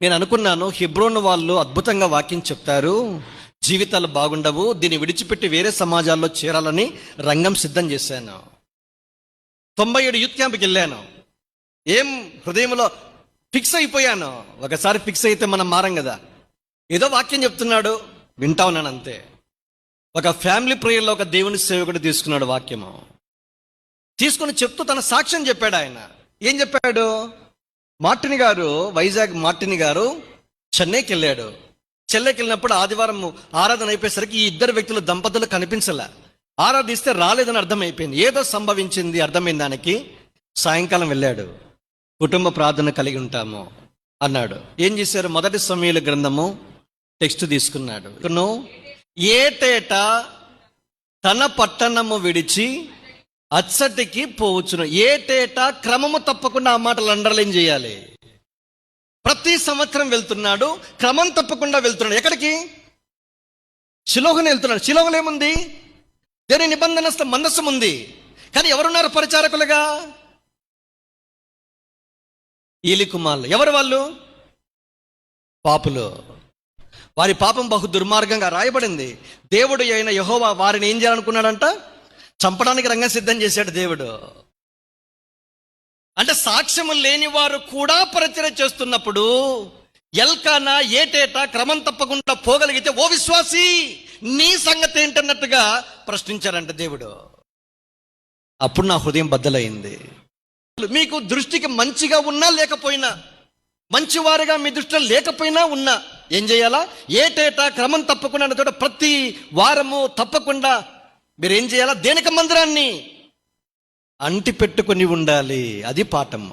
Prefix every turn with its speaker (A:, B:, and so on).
A: నేను అనుకున్నాను, హెబ్రోన్ వాళ్ళు అద్భుతంగా వాక్యం చెప్తారు, జీవితాలు బాగుండవు, దీన్ని విడిచిపెట్టి వేరే సమాజాల్లో చేరాలని రంగం సిద్ధం చేశాను. 97 యూత్ క్యాంప్కి వెళ్ళాను. ఏం హృదయంలో ఫిక్స్ అయిపోయాను. ఒకసారి ఫిక్స్ అయితే మనం మారం కదా. ఏదో వాక్యం చెప్తున్నాడు, వింటా ఉన్నాను అంతే. ఒక ఫ్యామిలీ ప్రేయర్లో ఒక దేవుని సేవకుడు తీసుకున్నాడు వాక్యము. తీసుకుని చెప్తూ తన సాక్ష్యం చెప్పాడు. ఆయన ఏం చెప్పాడు? మార్టిన్ గారు, వైజాగ్ మార్టిన్ గారు చెన్నైకి వెళ్ళాడు. చెన్నైకి వెళ్ళినప్పుడు ఆదివారం ఆరాధన అయిపోయేసరికి ఈ ఇద్దరు వ్యక్తులు దంపతులు కనిపించలే. ఆరాధిస్తే రాలేదని అర్థమైపోయింది. ఏదో సంభవించింది అర్థమైంది దానికి. సాయంకాలం వెళ్ళాడు. కుటుంబ ప్రార్థన కలిగి ఉంటాము అన్నాడు. ఏం చేశారు? మొదటి సమూయేలు గ్రంథము టెక్స్ట్ తీసుకున్నాడు. ఏటేటా తన పట్టణము విడిచి అచ్చటికి పోవచ్చును. ఏటేటా క్రమము తప్పకుండా ఆ మాటలు అండర్లైన్ చేయాలి. ప్రతి సంవత్సరం వెళ్తున్నాడు, క్రమం తప్పకుండా వెళ్తున్నాడు. ఎక్కడికి? షిలోహుని వెళ్తున్నాడు. షిలోహులో ఏముంది? దేని నిబంధన మందస్సం ఉంది. కానీ ఎవరున్నారు పరిచారకులుగా? ఈలి కుమారులు. ఎవరు వాళ్ళు? పాపులు. వారి పాపం బహు దుర్మార్గంగా రాయబడింది. దేవుడు అయిన యెహోవా వారిని ఏం చేయాలనుకున్నాడంట? చంపడానికి రంగం సిద్ధం చేశాడు దేవుడు. అంటే సాక్ష్యము లేని వారు కూడా పరిచర్య చేస్తున్నప్పుడు ఎల్కానా ఏటేటా క్రమం తప్పకుండా పోగలిగితే, ఓ విశ్వాసి, నీ సంగతి ఏంటన్నట్టుగా ప్రశ్నించారంట దేవుడు. అప్పుడు నా హృదయం బద్దలైంది. మీకు దృష్టికి మంచిగా ఉన్నా లేకపోయినా, మంచివారిగా మీ దృష్టిలో లేకపోయినా ఉన్నా ఏం చేయాలా? ఏటేటా క్రమం తప్పకుండా చోట ప్రతి వారము తప్పకుండా మీరేం చేయాలా? దేనిక మందిరాన్ని అంటి పెట్టుకొని ఉండాలి. అది పాఠం.